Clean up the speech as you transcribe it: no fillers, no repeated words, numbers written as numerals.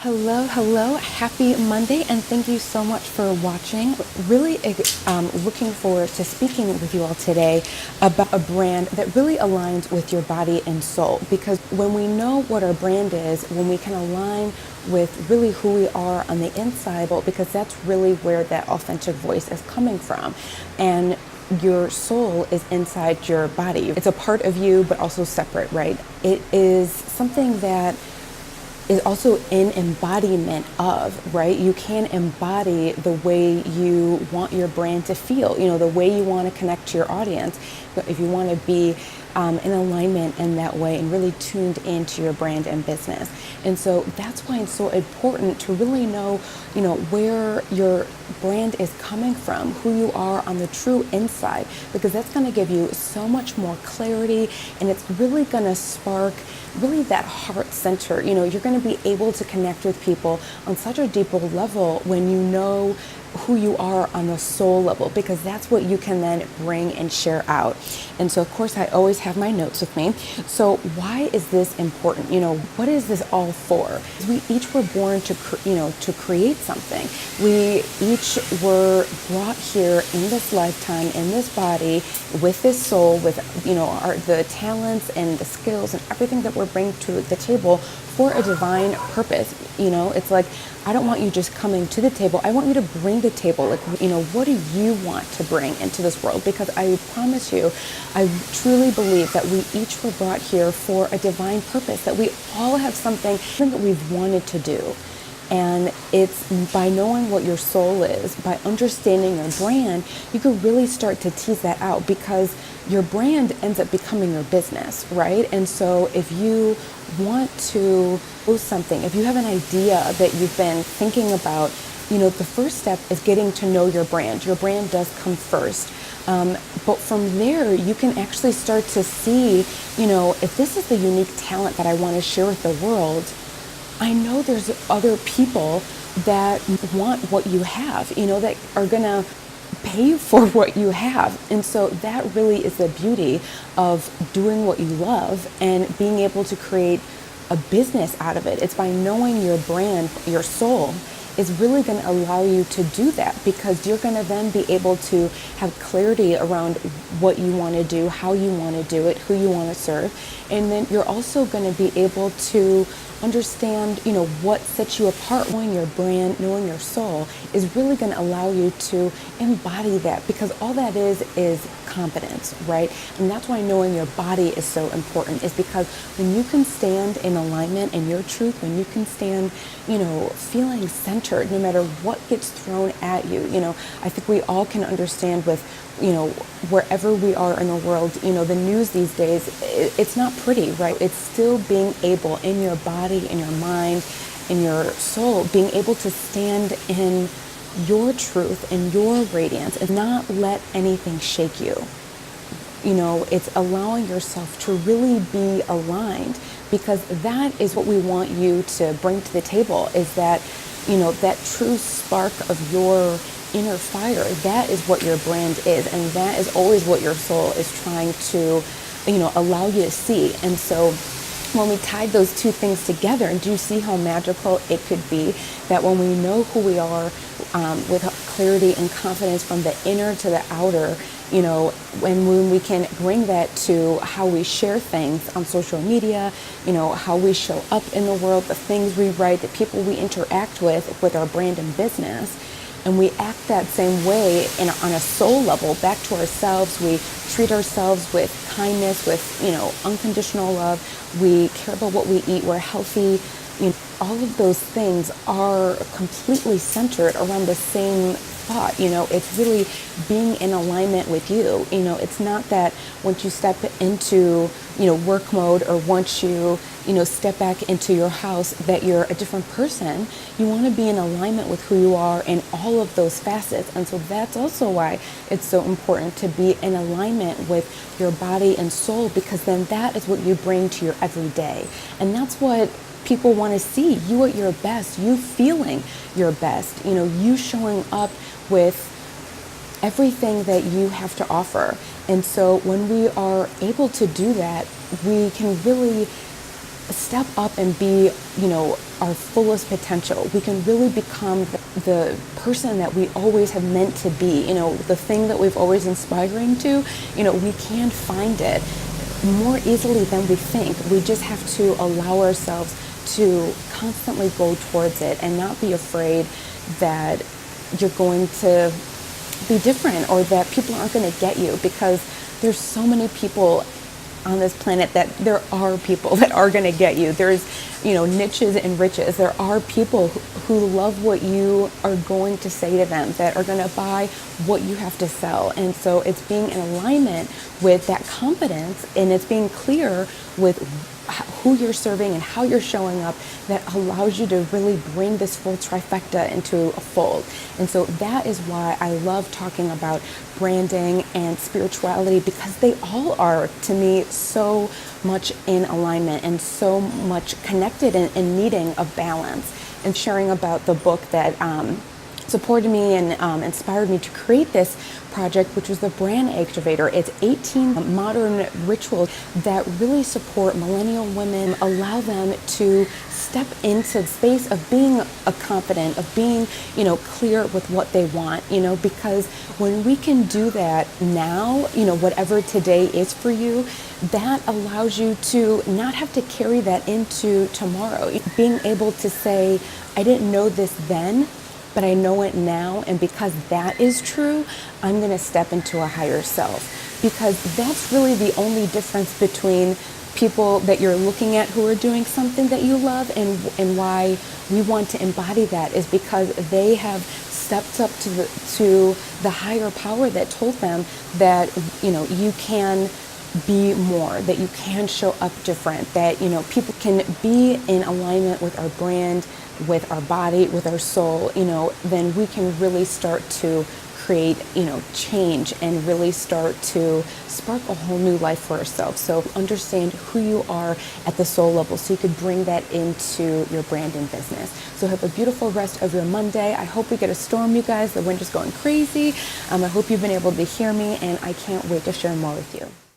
Hello, happy Monday, and thank you so much for watching. Really looking forward to speaking with you all today about a brand that really aligns with your body and soul, because when we know what our brand is, when we can align with really who we are on the inside, well, because that's really where that authentic voice is coming from. And your soul is inside your body. It's a part of you, but also separate, right? It is something that is also an embodiment of, right? You can embody the way you want your brand to feel, the way you want to connect to your audience. If you want to be in alignment in that way and really tuned into your brand and business. And so that's why it's so important to really know, where your brand is coming from, who you are on the true inside, because that's going to give you so much more clarity, and it's really going to spark really that heart center. You're going to be able to connect with people on such a deeper level when you know who you are on the soul level, because that's what you can then bring and share out. And so of course I always have my notes with me. So why is this important? What is this all for? We each were born to create something. We each were brought here in this lifetime, in this body, with this soul, with the talents and the skills and everything that we're bringing to the table for a divine purpose. It's like, I don't want you just coming to the table. I want you to bring the table. Like, what do you want to bring into this world? Because I promise you, I truly believe that we each were brought here for a divine purpose, that we all have something that we've wanted to do. And it's by knowing what your soul is, by understanding your brand, you can really start to tease that out, because your brand ends up becoming your business, right? And so if you want to do something, if you have an idea that you've been thinking about, the first step is getting to know your brand. Your brand does come first. But from there, you can actually start to see, if this is the unique talent that I want to share with the world, I know there's other people that want what you have, that are going to pay for what you have. And so that really is the beauty of doing what you love and being able to create a business out of it. It's by knowing your brand, your soul, is really going to allow you to do that, because you're going to then be able to have clarity around what you want to do, how you want to do it, who you want to serve. And then you're also going to be able to understand, what sets you apart. Knowing your brand, knowing your soul is really going to allow you to embody that, because all that is confidence, right? And that's why knowing your body is so important, is because when you can stand in alignment in your truth, when you can stand, feeling centered no matter what gets thrown at you, I think we all can understand with, wherever we are in the world, the news these days, it's not pretty, right? It's still being able in your body, in your mind, in your soul, being able to stand in your truth and your radiance and not let anything shake you. It's allowing yourself to really be aligned, because that is what we want you to bring to the table, is that, that true spark of your inner fire. That is what your brand is, and that is always what your soul is trying to, allow you to see. And so when we tied those two things together, and do you see how magical it could be that when we know who we are with clarity and confidence from the inner to the outer, when we can bring that to how we share things on social media, how we show up in the world, the things we write, the people we interact with our brand and business, and we act that same way on a soul level back to ourselves. We treat ourselves with kindness, with, unconditional love. We care about what we eat. We're healthy. All of those things are completely centered around the same thought. It's really being in alignment with you. It's not that once you step into, work mode, or once you, step back into your house, that you're a different person. You want to be in alignment with who you are in all of those facets. And so that's also why it's so important to be in alignment with your body and soul, because then that is what you bring to your everyday. And that's what people want to see, you at your best, you feeling your best, you showing up with everything that you have to offer. And so when we are able to do that, we can really step up and be, our fullest potential. We can really become the person that we always have meant to be, the thing that we've always inspiring to, we can find it more easily than we think. We just have to allow ourselves to constantly go towards it and not be afraid that you're going to be different or that people aren't going to get you, because there's so many people on this planet that there are people that are going to get you. There's, niches and riches. There are people who love what you are going to say to them, that are going to buy what you have to sell. And so it's being in alignment with that confidence, and it's being clear with who you're serving and how you're showing up that allows you to really bring this full trifecta into a fold. And so that is why I love talking about branding and spirituality, because they all are, to me, so much in alignment and so much connected and needing a balance. And sharing about the book that supported me and inspired me to create this project, which was the Brand Activator. It's 18 modern rituals that really support millennial women, allow them to step into the space of being confident, of being, clear with what they want, because when we can do that now, whatever today is for you, that allows you to not have to carry that into tomorrow. Being able to say, I didn't know this then, but I know it now, and because that is true, I'm going to step into a higher self. Because that's really the only difference between people that you're looking at who are doing something that you love and why we want to embody that, is because they have stepped up to the higher power that told them that, you can be more, that you can show up different, that, people can be in alignment with our brand, with our body, with our soul, then we can really start to create, change and really start to spark a whole new life for ourselves. So understand who you are at the soul level so you could bring that into your brand and business. So have a beautiful rest of your Monday. I hope we get a storm, you guys. The wind is going crazy. I hope you've been able to hear me, and I can't wait to share more with you.